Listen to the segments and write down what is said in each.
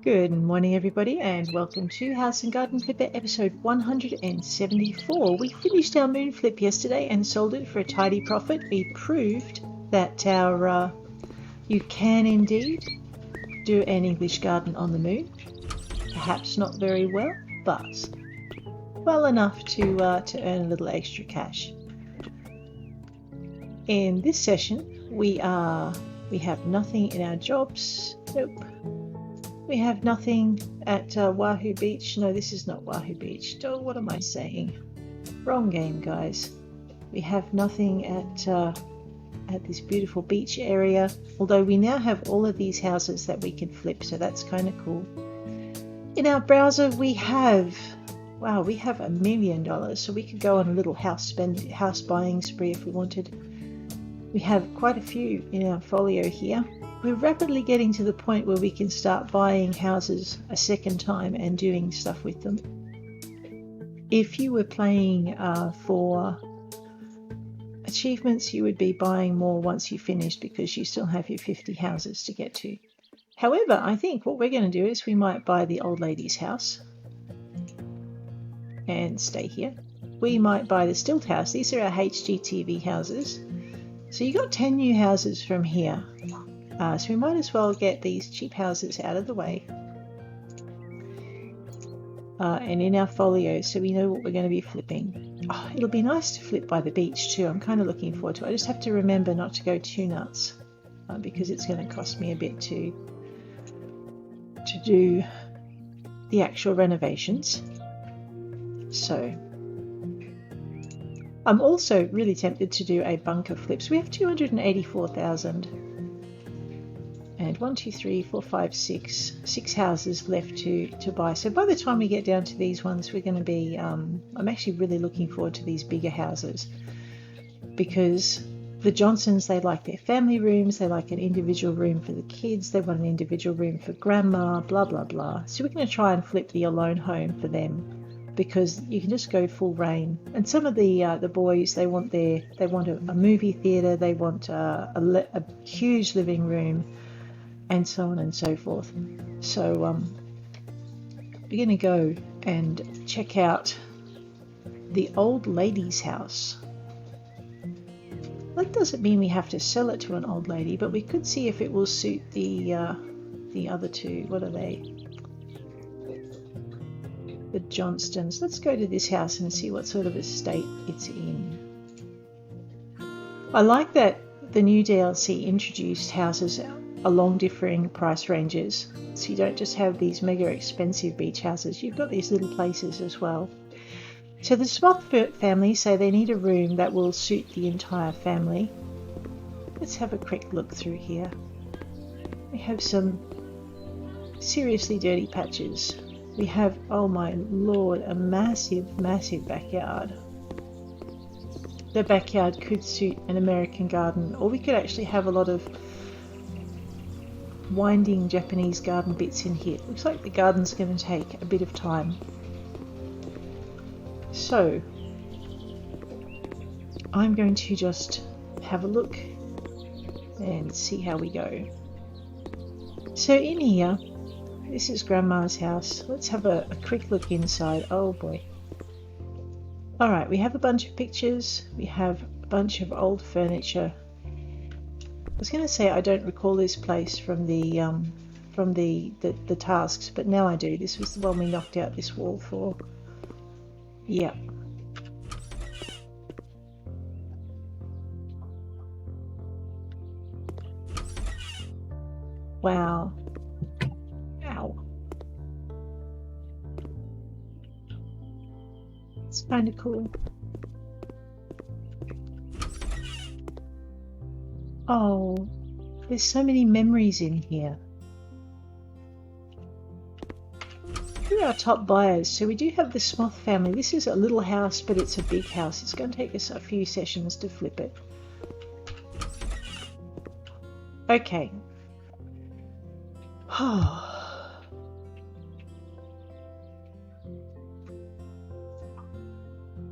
Good morning, everybody, and welcome to House and Garden Flipper episode 174. We finished our moon flip yesterday and sold it for a tidy profit. We proved that you can indeed do an English garden on the moon. Perhaps not very well, but well enough to earn a little extra cash. In this session, we have nothing in our jobs. Nope. We have nothing at Wahoo Beach. No, this is not Wahoo Beach. Oh, what am I saying? Wrong game, guys. We have nothing at this beautiful beach area. Although we now have all of these houses that we can flip, so that's kind of cool. In our browser, we have $1 million. So we could go on a little house buying spree if we wanted. We have quite a few in our folio here. We're rapidly getting to the point where we can start buying houses a second time and doing stuff with them. If you were playing for achievements, you would be buying more once you finished because you still have your 50 houses to get to. However, I think what we're going to do is we might buy the old lady's house and stay here. We might buy the stilt house. These are our HGTV houses. So you got 10 new houses from here. So we might as well get these cheap houses out of the way and in our folio so we know what we're going to be flipping. Oh, it'll be nice to flip by the beach too. I'm kind of looking forward to it. I just have to remember not to go too nuts because it's going to cost me a bit to do the actual renovations. So I'm also really tempted to do a bunker flip. So we have 284,000. And 1, 2, 3, 4, 5, 6 houses left to buy. So by the time we get down to these ones, we're going to be, I'm actually really looking forward to these bigger houses because the Johnsons, they like their family rooms, they like an individual room for the kids, they want an individual room for grandma, blah, blah, blah. So we're going to try and flip the alone home for them because you can just go full reign. And some of the boys, they want a movie theatre, they want a huge living room, and so on and so forth. So we're going to go and check out the old lady's house. That doesn't mean we have to sell it to an old lady, but we could see if it will suit the other two. What are they? The Johnstons. Let's go to this house and see what sort of a state it's in. I like that the new DLC introduced houses along differing price ranges, so you don't just have these mega expensive beach houses, you've got these little places as well. So the Smith family say they need a room that will suit the entire family. Let's have a quick look through here. We have some seriously dirty patches. We have, oh my lord, a massive backyard. The backyard could suit an American garden, or we could actually have a lot of winding Japanese garden bits in here. Looks like the garden's going to take a bit of time. So I'm going to just have a look and see how we go. So in here, this is Grandma's house. Let's have a quick look inside. Oh boy. Alright, we have a bunch of pictures. We have a bunch of old furniture. I was going to say I don't recall this place from the tasks, but now I do. This was the one we knocked out this wall for. Yeah. Wow. Ow. It's kind of cool. Oh, there's so many memories in here. Here are our top buyers. So we do have the Smith family. This is a little house, but it's a big house. It's going to take us a few sessions to flip it. Okay.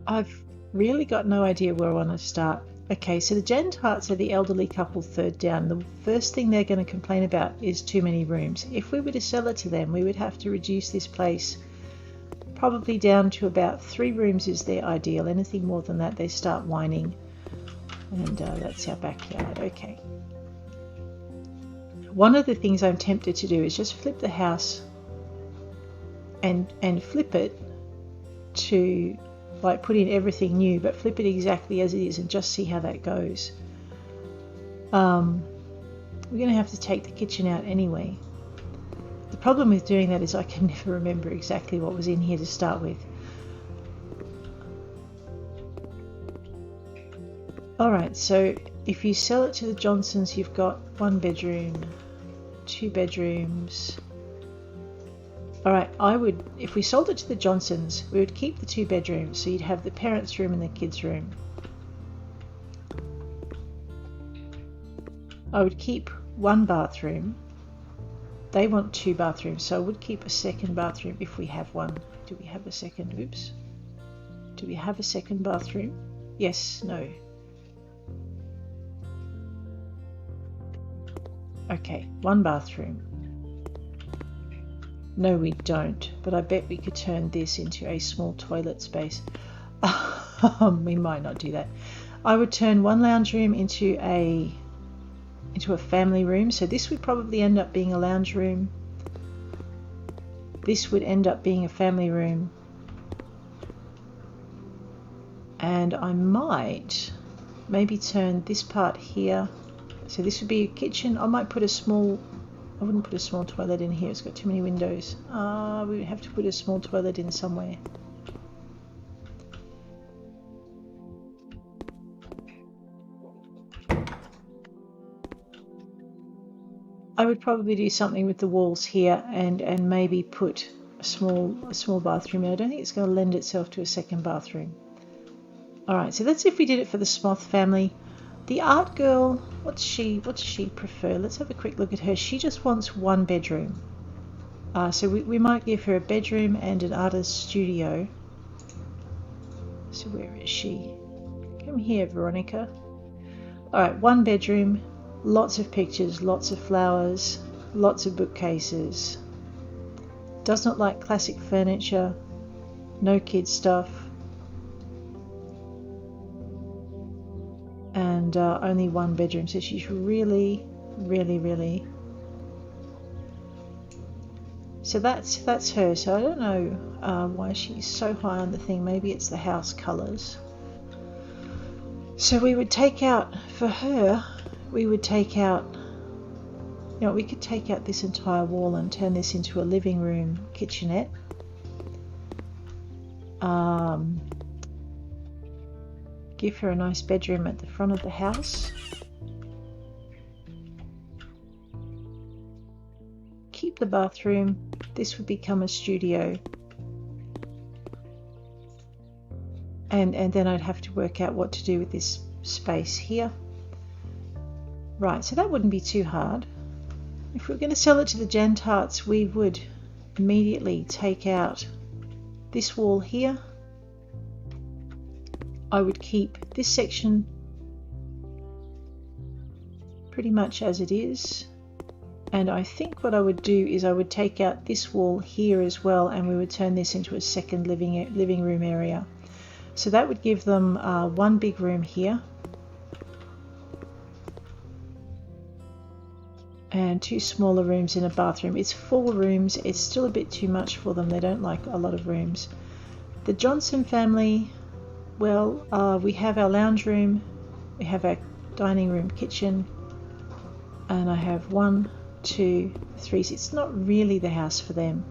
I've really got no idea where I want to start. Okay, so the Gentiles are the elderly couple third down. The first thing they're going to complain about is too many rooms. If we were to sell it to them, we would have to reduce this place probably down to about 3 rooms is their ideal. Anything more than that, they start whining. And that's our backyard. Okay. One of the things I'm tempted to do is just flip the house and flip it to, like, put in everything new, but flip it exactly as it is and just see how that goes. We're going to have to take the kitchen out anyway. The problem with doing that is I can never remember exactly what was in here to start with. Alright, so if you sell it to the Johnsons, you've got 1 bedroom, 2 bedrooms. Alright, if we sold it to the Johnsons, we would keep the 2 bedrooms, so you'd have the parents' room and the kids' room. I would keep 1 bathroom. They want 2 bathrooms, so I would keep a 2nd bathroom if we have one. Do we have a second? Oops. Do we have a 2nd bathroom? Yes, no. Okay, 1 bathroom. No, we don't, but I bet we could turn this into a small toilet space. We might not do that. I would turn 1 lounge room into a family room, so this would probably end up being a lounge room. This would end up being a family room. And I might maybe turn this part here. So this would be a kitchen. I might put a small, I wouldn't put a small toilet in here, it's got too many windows. We would have to put a small toilet in somewhere. I would probably do something with the walls here and maybe put a small bathroom in. I don't think it's going to lend itself to a 2nd bathroom. Alright, so that's if we did it for the Smoth family. The art girl, what does she prefer? Let's have a quick look at her. She just wants 1 bedroom. So we might give her a bedroom and an artist's studio. So where is she? Come here, Veronica. Alright, 1 bedroom, lots of pictures, lots of flowers, lots of bookcases. Does not like classic furniture, no kids stuff. And only 1 bedroom, so she's really. So that's her. So I don't know why she's so high on the thing. Maybe it's the house colours. So we would take out, for her, we would take out, you know, we could take out this entire wall and turn this into a living room kitchenette. Give her a nice bedroom at the front of the house. Keep the bathroom. This would become a studio. And then I'd have to work out what to do with this space here. Right, so that wouldn't be too hard. If we were going to sell it to the Gentarts, we would immediately take out this wall here. I would keep this section pretty much as it is, and I think what I would do is I would take out this wall here as well, and we would turn this into a 2nd living room area. So that would give them 1 big room here and 2 smaller rooms in a bathroom. It's 4 rooms. It's still a bit too much for them. They don't like a lot of rooms. The Johnson family, well, we have our lounge room, we have our dining room kitchen, and I have 1, 2, 3. So it's not really the house for them.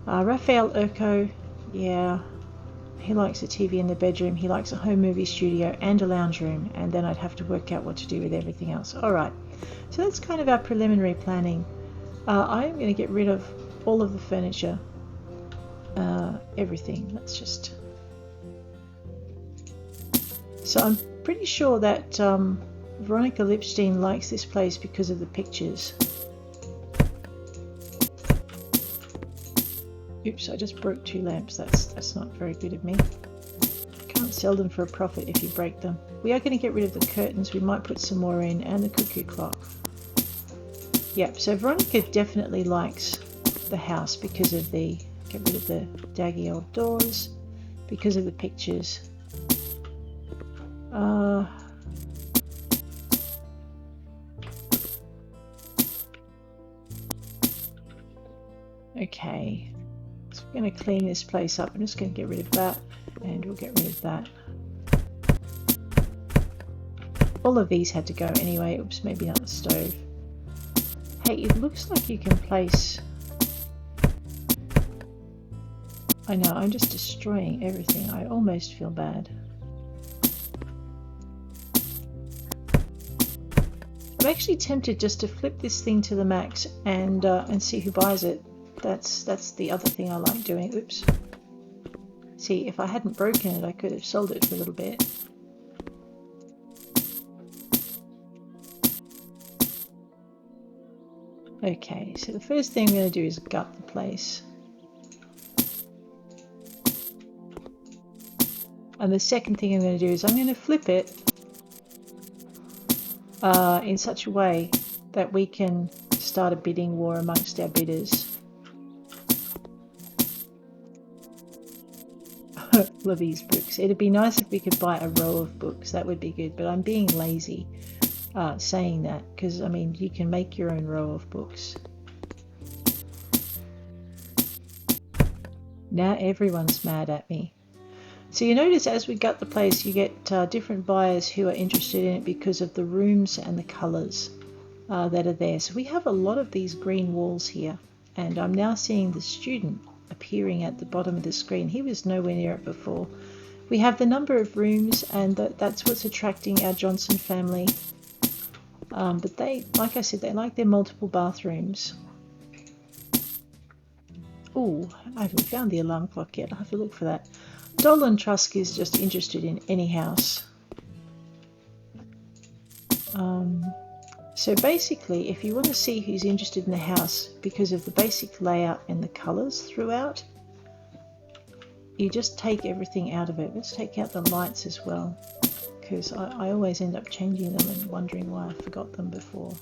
Raphael Urco, yeah, he likes a TV in the bedroom, he likes a home movie studio and a lounge room, and then I'd have to work out what to do with everything else. Alright, so that's kind of our preliminary planning. I'm going to get rid of all of the furniture, everything. Let's just... So I'm pretty sure that Veronica Lipstein likes this place because of the pictures. Oops, I just broke 2 lamps. That's not very good of me. can't sell them for a profit if you break them. We are going to get rid of the curtains. We might put some more in, and the cuckoo clock. Yep, so Veronica definitely likes the house because of the, get rid of the daggy old doors, because of the pictures. Okay, so we're going to clean this place up. I'm just going to get rid of that, and we'll get rid of that. All of these had to go anyway. Oops, maybe not the stove. Hey, it looks like you can place... I know, I'm just destroying everything. I almost feel bad. I'm actually tempted just to flip this thing to the max and see who buys it. That's the other thing I like doing. Oops. See, if I hadn't broken it, I could have sold it for a little bit. Okay, so the first thing I'm going to do is gut the place. And the second thing I'm going to do is I'm going to flip it in such a way that we can start a bidding war amongst our bidders. Love these books. It'd be nice if we could buy a row of books. That would be good, but I'm being lazy saying that, because I mean you can make your own row of books. Now everyone's mad at me. So you notice as we gut the place, you get different buyers who are interested in it because of the rooms and the colours that are there. So we have a lot of these green walls here, and I'm now seeing the student appearing at the bottom of the screen. He was nowhere near it before. We have the number of rooms, and that's what's attracting our Johnson family. But they, like I said, they like their multiple bathrooms. Oh, I haven't found the alarm clock yet. I'll have to look for that. Dolan Trusk is just interested in any house. So basically, if you want to see who's interested in the house because of the basic layout and the colours throughout, you just take everything out of it. Let's take out the lights as well, because I always end up changing them and wondering why I forgot them before.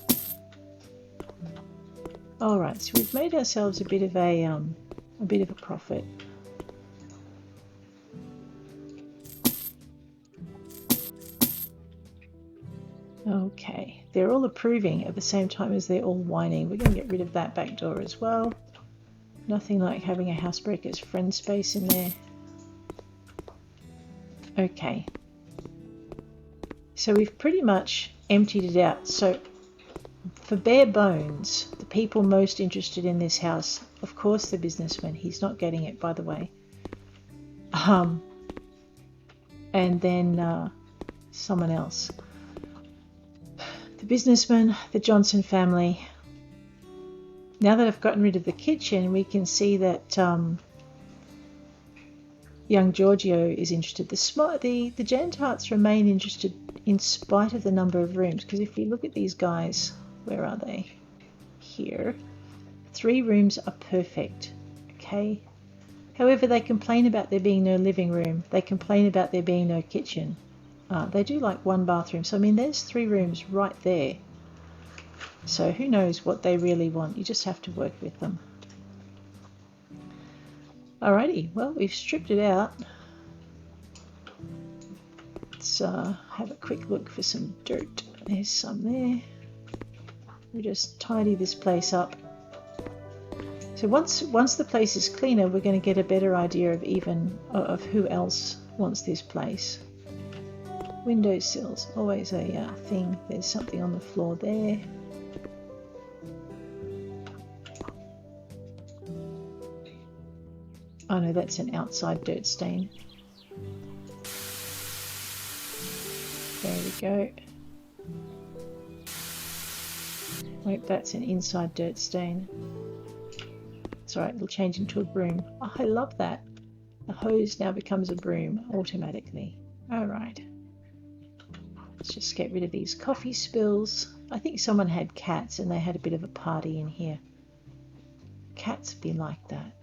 Alright, so we've made ourselves a bit of a profit. Okay, they're all approving at the same time as they're all whining. We're going to get rid of that back door as well. Nothing like having a housebreaker's friend space in there. Okay, so we've pretty much emptied it out. So for bare bones, the people most interested in this house, of course the businessman, he's not getting it, by the way. And then someone else. The businessman, the Johnson family. Now that I've gotten rid of the kitchen, we can see that young Giorgio is interested. The Jantarts remain interested in spite of the number of rooms, because if you look at these guys, where are they? Here. 3 rooms are perfect. Okay. However, they complain about there being no living room. They complain about there being no kitchen. They do like 1 bathroom. So, I mean, there's 3 rooms right there. So who knows what they really want. You just have to work with them. Alrighty, well, we've stripped it out. Let's have a quick look for some dirt. There's some there. We'll just tidy this place up. So once the place is cleaner, we're going to get a better idea of who else wants this place. Windowsills, always a thing. There's something on the floor there. Oh no, that's an outside dirt stain. There we go. Wait, that's an inside dirt stain. It's alright, it'll change into a broom. Oh, I love that. The hose now becomes a broom automatically. Alright. Let's just get rid of these coffee spills. I think someone had cats and they had a bit of a party in here. Cats be like that.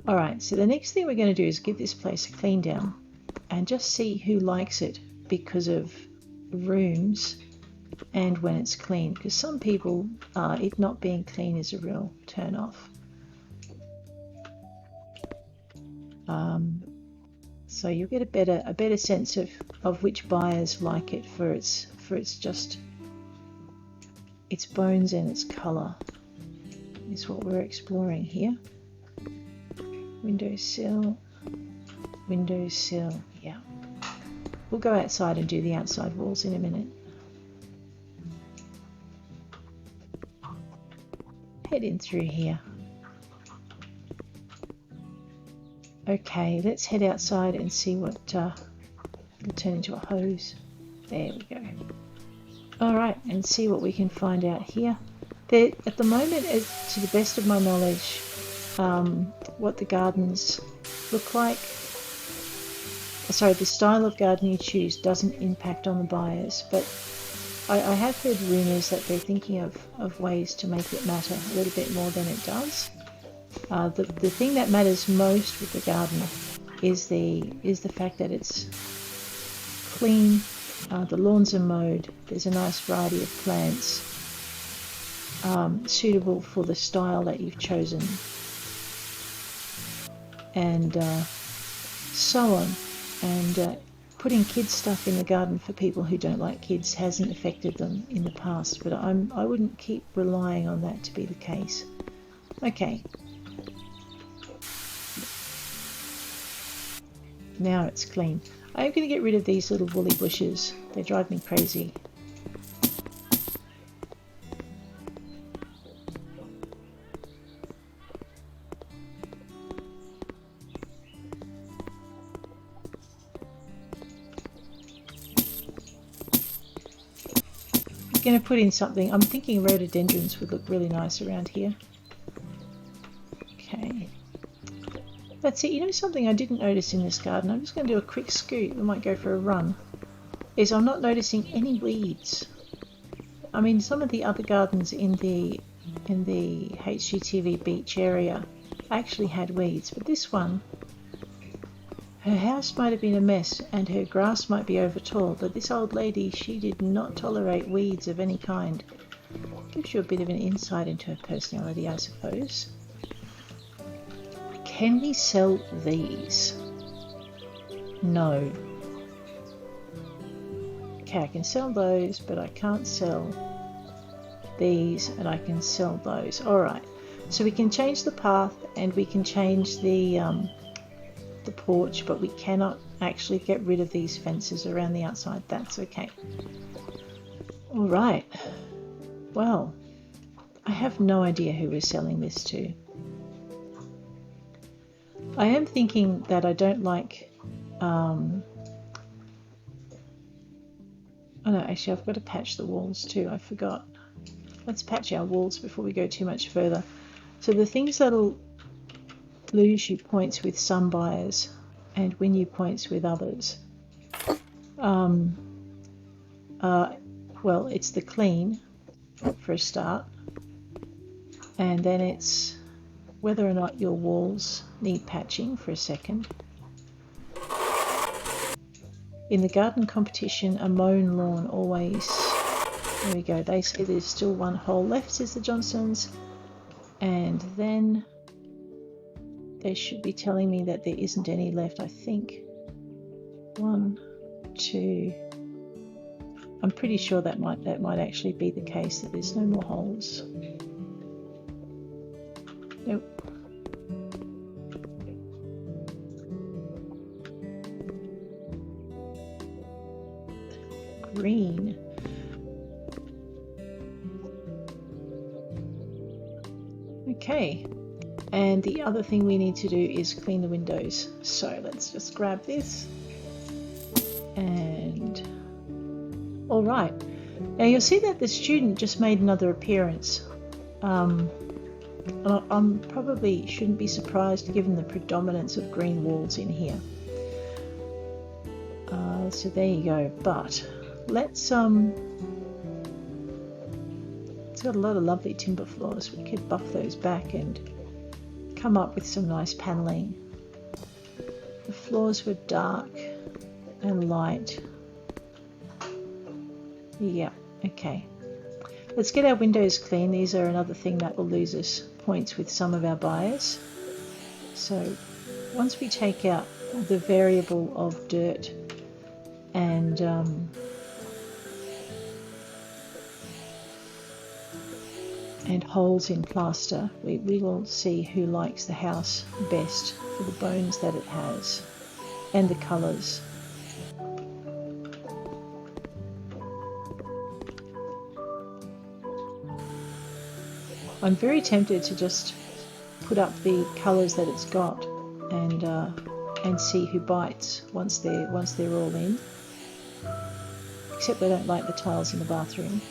Alright, so the next thing we're going to do is give this place a clean down and just see who likes it because of rooms and when it's clean, because some people, it not being clean is a real turn off. So you'll get a better sense of which buyers like it for its just its bones and its colour is what we're exploring here. Windowsill, yeah. We'll go outside and do the outside walls in a minute. Head in through here. Okay, let's head outside and see what it'll turn into a hose. There we go. Alright, and see what we can find out here. There, at the moment, to the best of my knowledge, what the gardens look like, sorry, the style of garden you choose doesn't impact on the buyers, but I have heard rumours that they're thinking of ways to make it matter a little bit more than it does. The thing that matters most with the garden is the fact that it's clean, the lawns are mowed, there's a nice variety of plants suitable for the style that you've chosen, and so on. And putting kids stuff in the garden for people who don't like kids hasn't affected them in the past, but I wouldn't keep relying on that to be the case. Okay. Now it's clean. I'm going to get rid of these little woolly bushes. They drive me crazy. I'm going to put in something. I'm thinking rhododendrons would look really nice around here. Okay. That's it. You know something I didn't notice in this garden? I'm just going to do a quick scoot. We might go for a run. Is I'm not noticing any weeds. I mean, some of the other gardens in the HGTV beach area actually had weeds, but this one, her house might have been a mess and her grass might be over tall, but this old lady, she did not tolerate weeds of any kind. Gives you a bit of an insight into her personality, I suppose. Can we sell these? No. Okay, I can sell those, but I can't sell these, and I can sell those. Alright, so we can change the path and we can change the porch, but we cannot actually get rid of these fences around the outside. That's okay. Alright, well, I have no idea who we're selling this to. I am thinking that I don't like, oh no, actually I've got to patch the walls too, I forgot. Let's patch our walls before we go too much further. So the things that'll lose you points with some buyers and win you points with others. Well, it's the clean for a start, and then it's whether or not your walls need patching for a second. In the garden competition, a mown lawn always, there we go, they say there's still one hole left, says the Johnsons, and then they should be telling me that there isn't any left, I think. 1, 2, I'm pretty sure that might actually be the case, that there's no more holes. Nope. Green. Okay, and the other thing we need to do is clean the windows. So let's just grab this and all right. Now you'll see that the student just made another appearance. I'm probably shouldn't be surprised given the predominance of green walls in here. So there you go. But let's it's got a lot of lovely timber floors. We could buff those back and come up with some nice paneling. The floors were dark and light. Yeah, okay. Let's get our windows clean. These are another thing that will lose us points with some of our buyers. So once we take out the variable of dirt and holes in plaster, we will see who likes the house best for the bones that it has and the colours. I'm very tempted to just put up the colours that it's got and see who bites once they're all in. Except I don't like the tiles in the bathroom.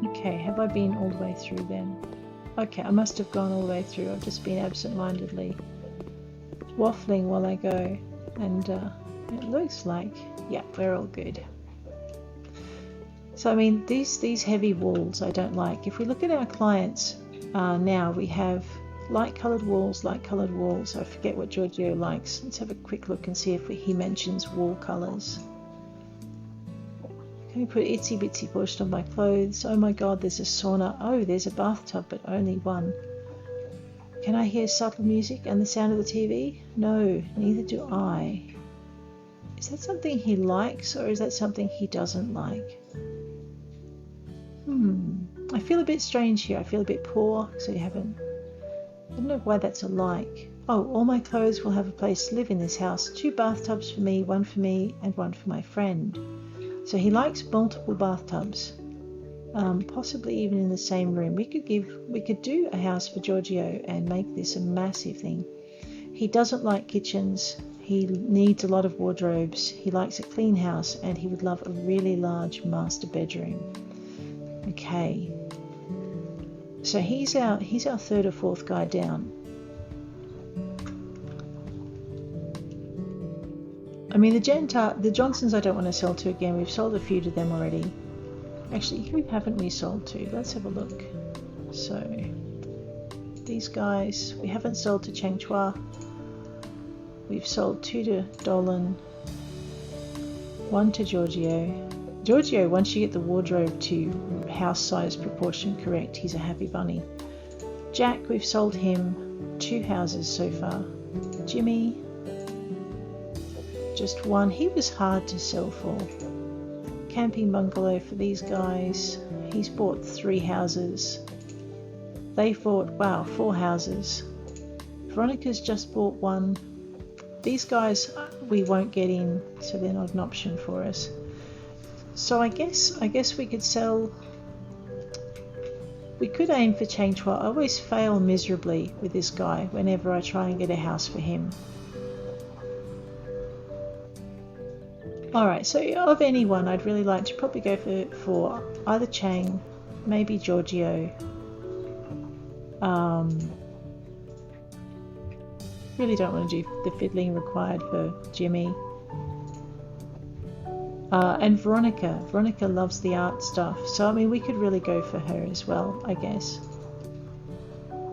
Okay, have I been all the way through then? Okay, I must have gone all the way through. I've just been absent-mindedly waffling while I go, and it looks like, yeah, we're all good. So I mean, these heavy walls I don't like. If we look at our clients now, we have light coloured walls, light coloured walls. I forget what Giorgio likes. Let's have a quick look and see if he mentions wall colours. Can we put itsy bitsy pushed on my clothes? Oh my god, there's a sauna. Oh, there's a bathtub, but only one. Can I hear subtle music and the sound of the TV? No, neither do I. Is that something he likes, or is that something he doesn't like? I feel a bit strange here. I feel a bit poor, so you haven't... I don't know why that's a like. Oh, all my clothes will have a place to live in this house. 2 bathtubs for me, and one for my friend. So he likes multiple bathtubs, possibly even in the same room. We could do a house for Giorgio and make this a massive thing. He doesn't like kitchens. He needs a lot of wardrobes. He likes a clean house, and he would love a really large master bedroom. Okay. So he's our 3rd or 4th guy down. I mean, the Johnsons I don't want to sell to again. We've sold a few to them already. Actually, who haven't we sold to? Let's have a look. So, these guys, we haven't sold to Cheng Chua. We've sold 2 to Dolan, 1 to Giorgio. Giorgio, once you get the wardrobe to house size proportion correct, he's a happy bunny. Jack, we've sold him 2 houses so far. Jimmy, just 1. He was hard to sell for. Camping bungalow for these guys. He's bought 3 houses. They've bought, wow, 4 houses. Veronica's just bought 1. These guys we won't get in, so they're not an option for us. So I guess we could sell. We could aim for Cheng Chua. I always fail miserably with this guy whenever I try and get a house for him. Alright, so of anyone, I'd really like to probably go for either Chang, maybe Giorgio. Really don't want to do the fiddling required for Jimmy. And Veronica. Veronica loves the art stuff, so I mean we could really go for her as well, I guess.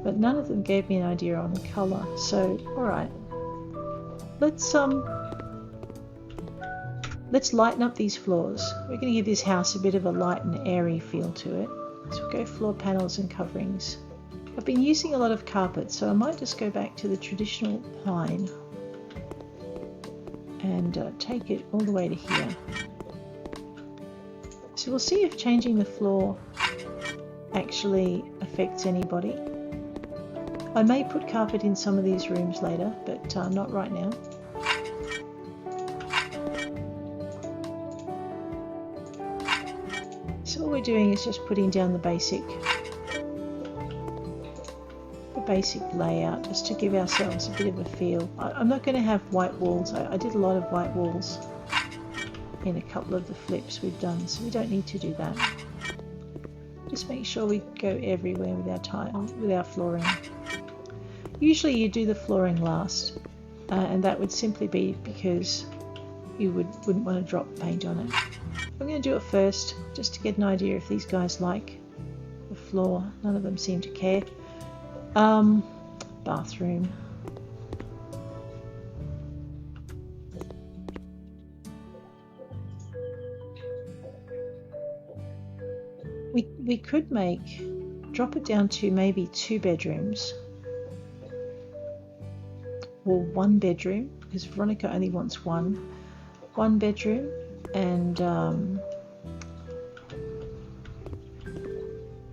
But none of them gave me an idea on colour, so alright. Let's lighten up these floors. We're going to give this house a bit of a light and airy feel to it. So we'll go floor panels and coverings. I've been using a lot of carpet, so I might just go back to the traditional pine and take it all the way to here. So we'll see if changing the floor actually affects anybody. I may put carpet in some of these rooms later, but not right now. So all we're doing is just putting down the basic layout, just to give ourselves a bit of a feel. I'm not going to have white walls. I did a lot of white walls in a couple of the flips we've done, so we don't need to do that. Just make sure we go everywhere with our tile, with our flooring. Usually you do the flooring last, and that would simply be because you wouldn't want to drop paint on it. I'm going to do it first, just to get an idea if these guys like the floor. None of them seem to care. Bathroom. We could drop it down to maybe 2 bedrooms or 1 bedroom, because Veronica only wants one bedroom, and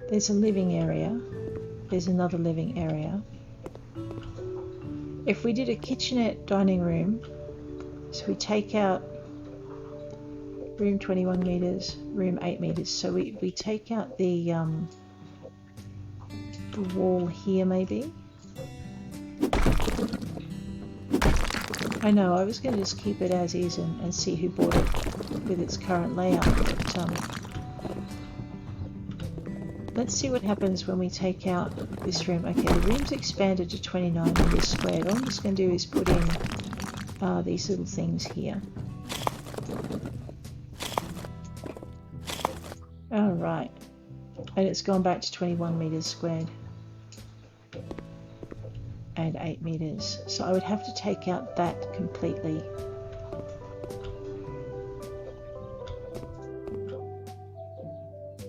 there's a living area, there's another living area. If we did a kitchenette dining room, so we take out room 21 meters, room 8 meters, so we take out the wall here maybe. I know, I was going to just keep it as is and see who bought it with its current layout, but let's see what happens when we take out this room. Okay, the room's expanded to 29 meters squared. All I'm just going to do is put in these little things here. Alright, and it's gone back to 21 meters squared and 8 meters. So I would have to take out that completely.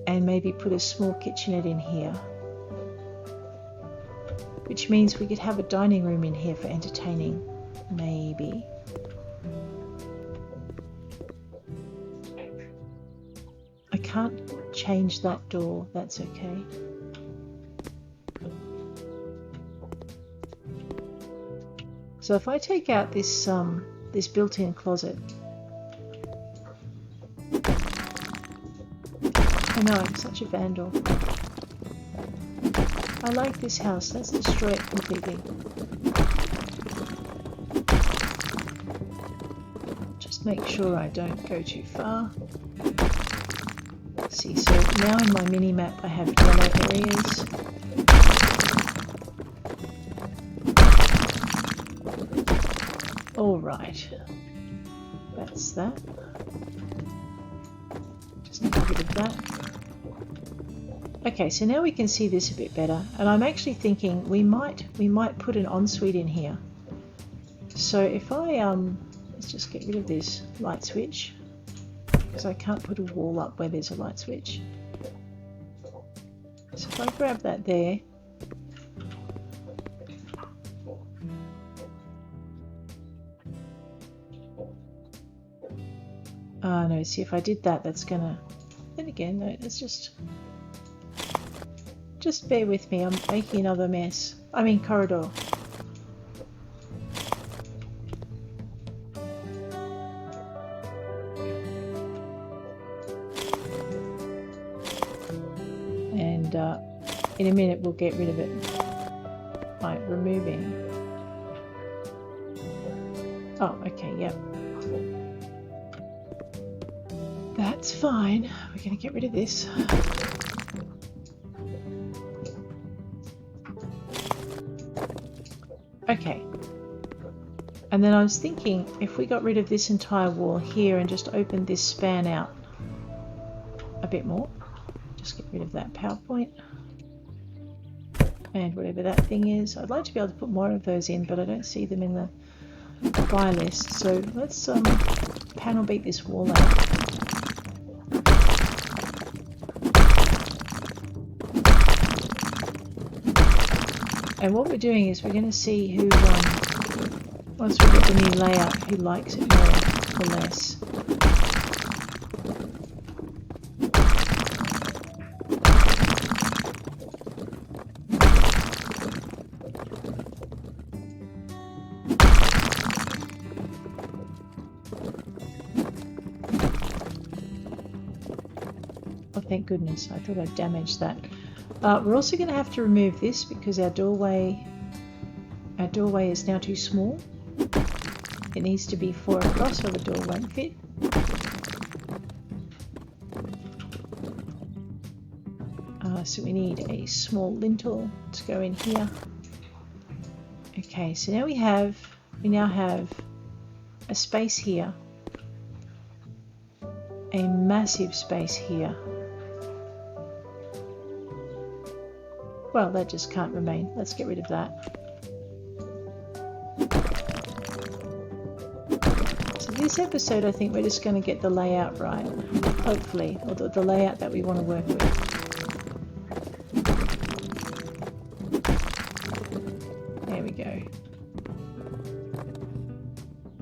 And maybe put a small kitchenette in here, which means we could have a dining room in here for entertaining, maybe. I can't change that door, that's okay. So if I take out this this built-in closet, I know, I'm such a vandal. I like this house. Let's destroy it completely. Just make sure I don't go too far. Let's see, so now in my mini-map I have yellow areas. Alright. That's that. Just need a bit of that. Okay, so now we can see this a bit better, and I'm actually thinking we might put an ensuite in here. So if I let's just get rid of this light switch, because I can't put a wall up where there's a light switch. So if I grab that there, no, see if I did that, that's gonna, then again, no, it's just bear with me, I'm making another mess. I mean corridor. And in a minute we'll get rid of it by removing. Oh, okay, yep. That's fine. We're going to get rid of this. Okay. And then I was thinking, if we got rid of this entire wall here and just opened this span out a bit more, just get rid of that PowerPoint and whatever that thing is. I'd like to be able to put more of those in, but I don't see them in the buy list. So let's panel beat this wall out. And what we're doing is we're going to see who, once we get the new layout, who likes it more or less. Oh, thank goodness. I thought I'd damaged that. We're also going to have to remove this because our doorway is now too small. It needs to be 4 across or the door won't fit. So we need a small lintel to go in here. Okay, so now we now have a space here, a massive space here. Well, that just can't remain. Let's get rid of that. So this episode, I think we're just going to get the layout right, hopefully, or the layout that we want to work with. There we go.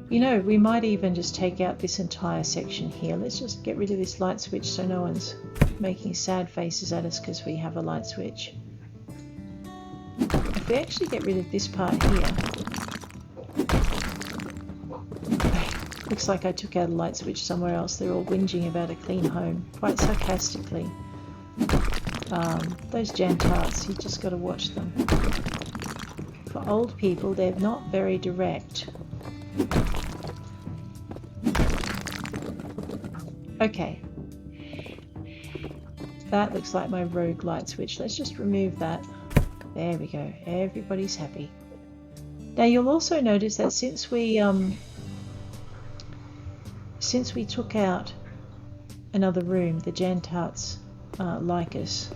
You know, we might even just take out this entire section here. Let's just get rid of this light switch so no one's making sad faces at us because we have a light switch. If we actually get rid of this part here, looks like I took out a light switch somewhere else. They're all whinging about a clean home, quite sarcastically. Those jam tarts, you just got to watch them. For old people, they're not very direct. Okay. That looks like my rogue light switch. Let's just remove that. There we go. Everybody's happy. Now you'll also notice that since we took out another room, the Jantarts like us.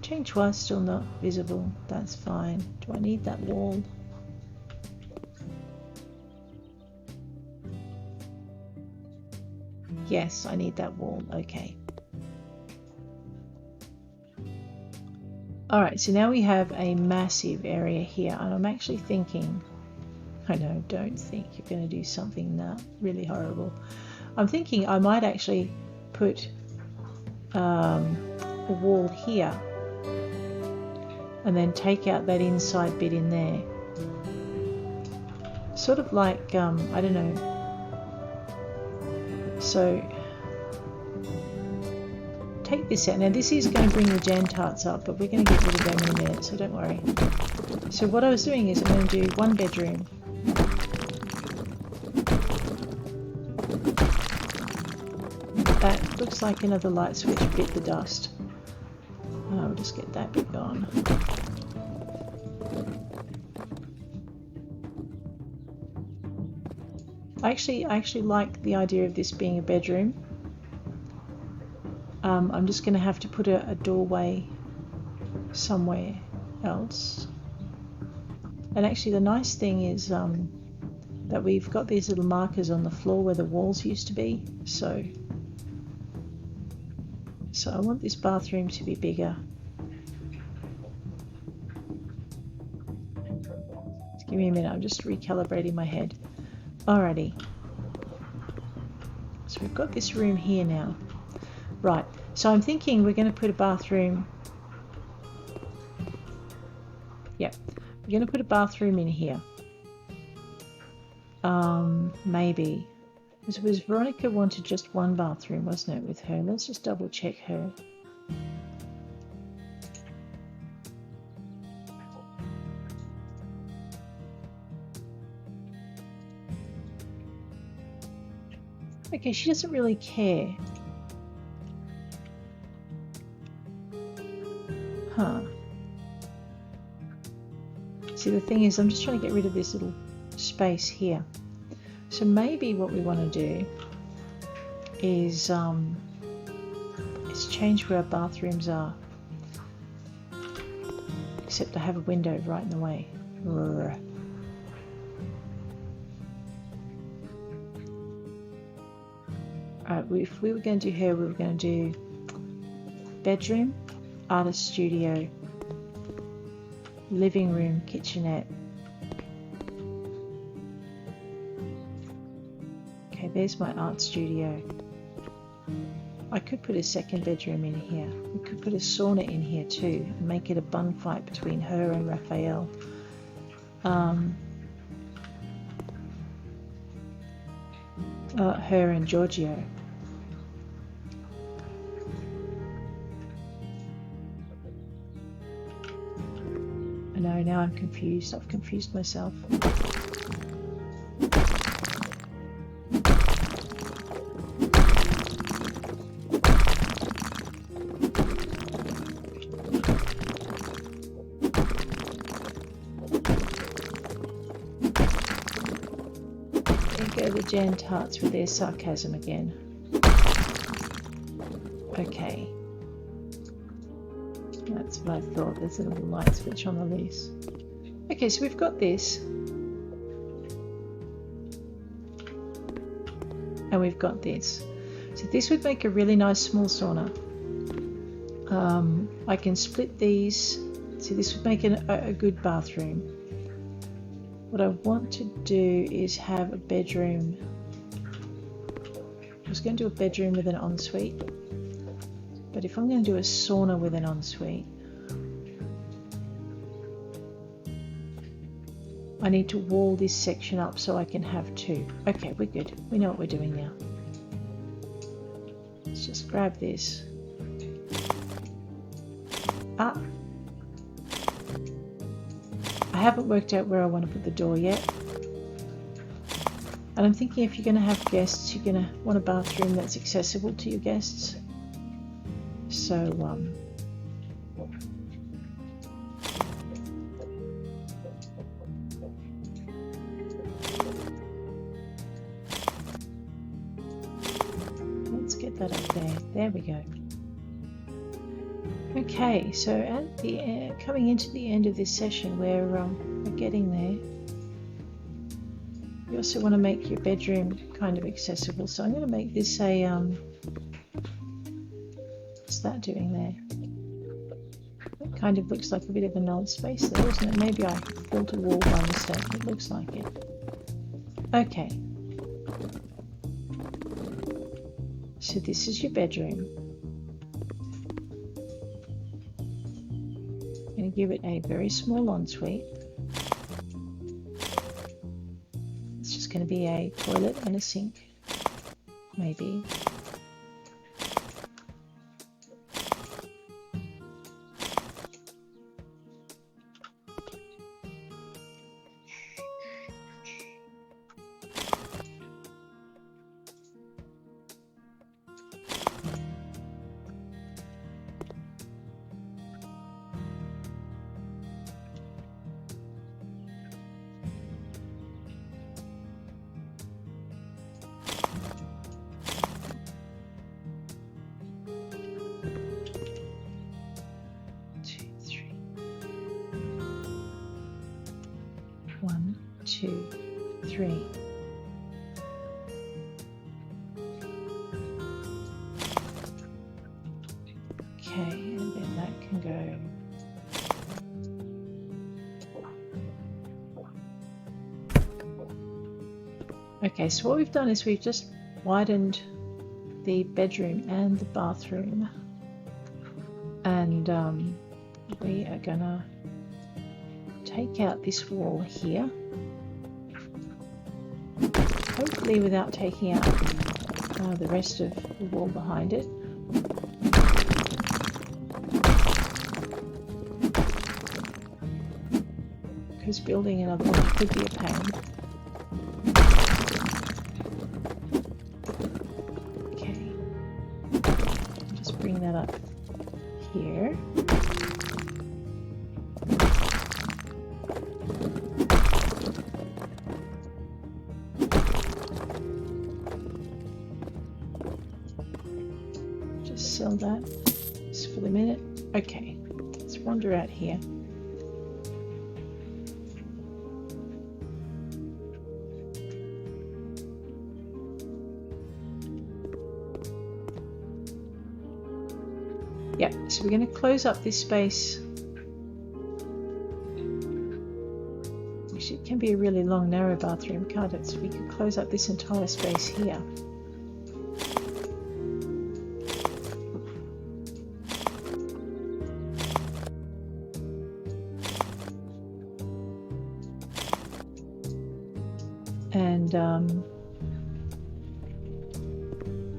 Change twice, still not visible. That's fine. Do I need that wall? Yes, I need that wall. Okay. Alright, so now we have a massive area here, and I'm actually thinking, I know, don't think you're going to do something really horrible. I'm thinking I might actually put a wall here and then take out that inside bit in there. Sort of like, I don't know. So take this out. Now this is going to bring the Jantarts up, but we're going to get rid of them in a minute, so don't worry. So what I was doing is I'm going to do one bedroom. That looks like another light switch bit the dust. I'll just get that bit gone. I actually like the idea of this being a bedroom. I'm just going to have to put a doorway somewhere else. And actually the nice thing is that we've got these little markers on the floor where the walls used to be. So I want this bathroom to be bigger. Just give me a minute, I'm just recalibrating my head. Alrighty. So we've got this room here now. Right, so I'm thinking we're going to put a bathroom. Yep, we're going to put a bathroom in here. Maybe. Was Veronica wanted just one bathroom, wasn't it, with her? Let's just double check her. Okay, she doesn't really care. Huh. See, the thing is, I'm just trying to get rid of this little space here. So maybe what we want to do is change where our bathrooms are. Except I have a window right in the way. Alright, if we were going to do her, we were going to do bedroom, artist studio, living room, kitchenette. Okay, there's my art studio. I could put a second bedroom in here. We could put a sauna in here too and make it a bun fight between her and Raphael. Her and Giorgio. Sorry, now I'm confused. I've confused myself. The Jan Tarts with their sarcasm again. Okay. That's what I thought. There's a little light switch on the loose. Okay, so we've got this. And we've got this. So this would make a really nice small sauna. I can split these. So this would make a good bathroom. What I want to do is have a bedroom. I was going to do a bedroom with an ensuite, but if I'm going to do a sauna with an ensuite, I need to wall this section up so I can have two. Okay, we're good. We know what we're doing now. Let's just grab this. I haven't worked out where I want to put the door yet. And I'm thinking if you're going to have guests, you're going to want a bathroom that's accessible to your guests. So, let's get that up there. There we go. Okay, so at the coming into the end of this session, we're getting there. You also want to make your bedroom kind of accessible, so I'm going to make this a what's that doing there? It kind of looks like a bit of a null space there, isn't it? Maybe I built a wall by mistake. It looks like it. Okay. So this is your bedroom. Give it a very small ensuite. It's just going to be a toilet and a sink, maybe. One, two, three. Okay, and then that can go. Okay, so what we've done is we've just widened the bedroom and the bathroom, and we are gonna take out this wall here, hopefully without taking out the rest of the wall behind it. Because building another one could be a pain. Okay, just bring that up here. Sell that just for the minute. Okay, let's wander out here. Yeah, so we're going to close up this space, which it can be a really long, narrow bathroom, can't it? So we can close up this entire space here. And I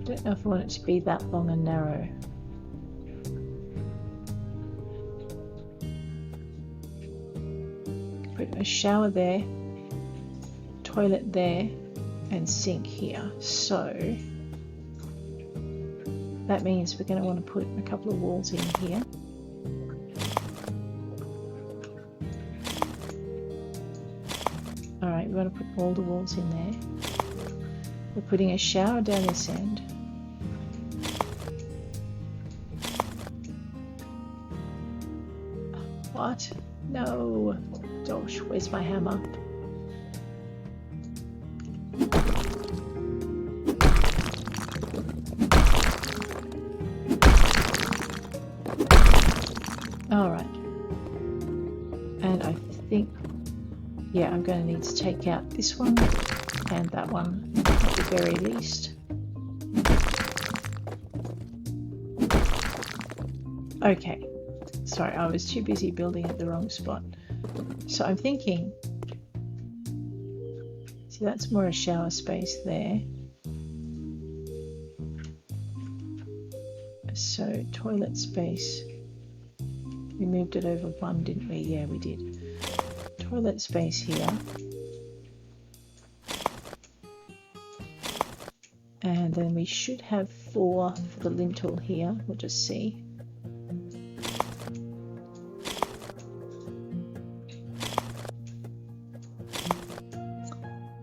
don't know if I want it to be that long and narrow. a shower there, toilet there, and sink here. So that means we're going to want to put a couple of walls in here. Alright, we want to put all the walls in there. We're putting a shower down this end. What? No! Gosh, where's my hammer? Alright. And I think, yeah, I'm going to need to take out this one and that one at the very least. Okay. Sorry, I was too busy building at the wrong spot. So I'm thinking, see, that's more a shower space there. So toilet space, we moved it over one, didn't we? Yeah, we did. Toilet space here. And then we should have 4 for the lintel here. We'll just see.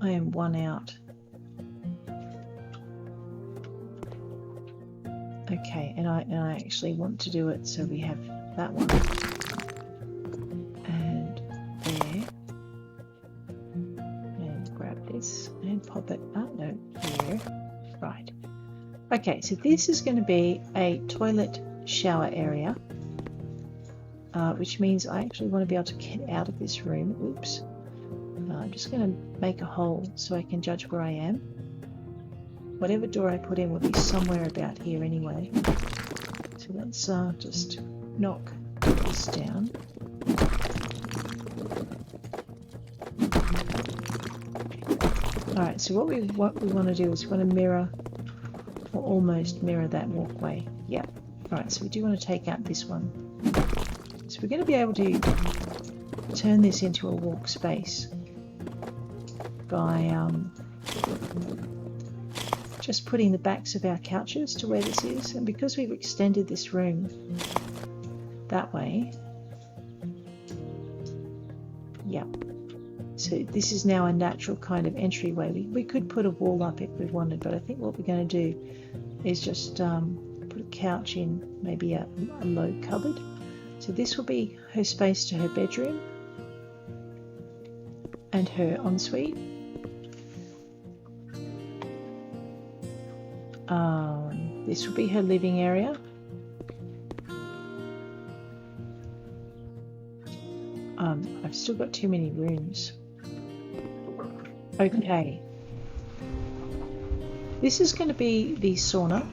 I am 1 out. Okay, and I actually want to do it so we have that one. And there. And grab this and pop it up. No, here. Right. Okay, so this is going to be a toilet shower area. Which means I actually want to be able to get out of this room. Oops. I'm just going to make a hole so I can judge where I am. Whatever door I put in will be somewhere about here anyway. So let's just knock this down. Alright, so what we want to do is we want to mirror, or almost mirror that walkway. Yeah. Alright, so we do want to take out this one. So we're going to be able to turn this into a walk space by just putting the backs of our couches to where this is, and because we've extended this room that way, yeah, so this is now a natural kind of entryway. We could put a wall up if we wanted, but I think what we're going to do is just put a couch in, maybe a low cupboard. So this will be her space to her bedroom and her ensuite. This will be her living area. I've still got too many rooms. Okay. This is going to be the sauna.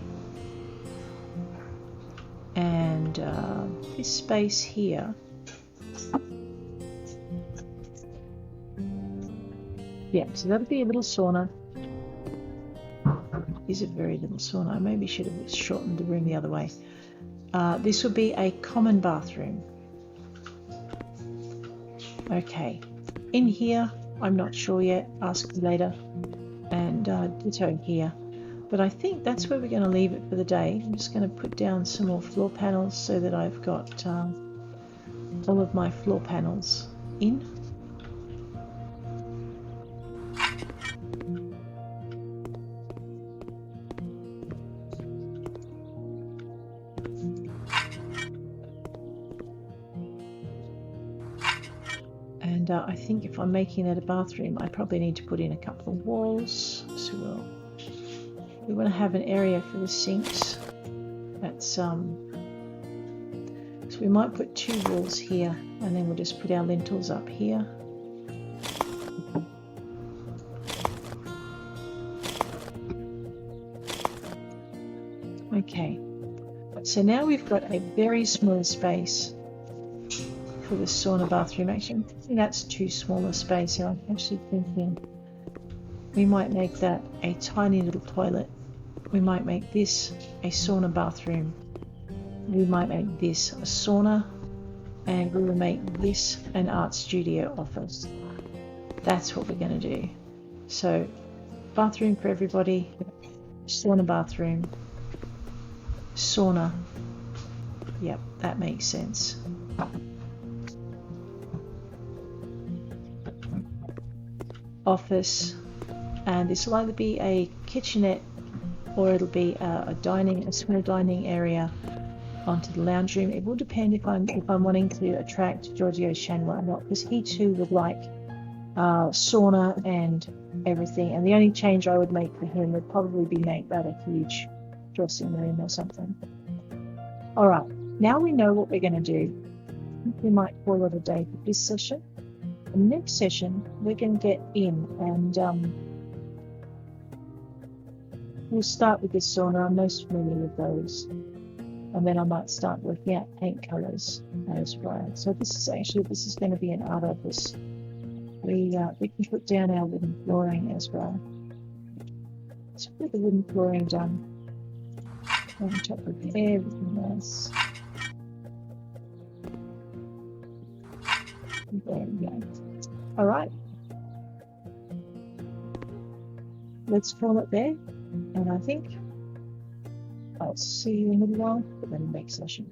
And this space here. Yeah, so that'll be a little sauna. Is a very little sauna. I maybe should have shortened the room the other way. This will be a common bathroom. Okay, in here, I'm not sure yet. Ask me later. And ditto here. But I think that's where we're going to leave it for the day. I'm just going to put down some more floor panels so that I've got all of my floor panels in. And I think if I'm making that a bathroom, I probably need to put in a couple of walls. So we want to have an area for the sinks. That's so we might put 2 walls here, and then we'll just put our lintels up here. Okay, so now we've got a very small space for the sauna bathroom. Actually, I think that's too small a space. I'm actually thinking we might make that a tiny little toilet. We might make this a sauna bathroom. We might make this a sauna and we will make this an art studio office. That's what we're going to do. So bathroom for everybody, sauna bathroom, sauna. Yep, that makes sense. Office, and this will either be a kitchenette or it'll be a small dining area onto the lounge room. It will depend if I'm wanting to attract Giorgio Chandler or not, because he too would like sauna and everything. And the only change I would make for him would probably be make that a huge dressing room or something. All right, now we know what we're going to do. We might call it a day for this session. The next session, we're going to get in and we'll start with this sauna. I'm most familiar with those. And then I might start working out paint colors as well. So this is going to be an art office. We can put down our wooden flooring as well. Let's put the wooden flooring done on top of everything else. There we go. All right. Let's call it there. And I think I'll see you in a little while for the next session.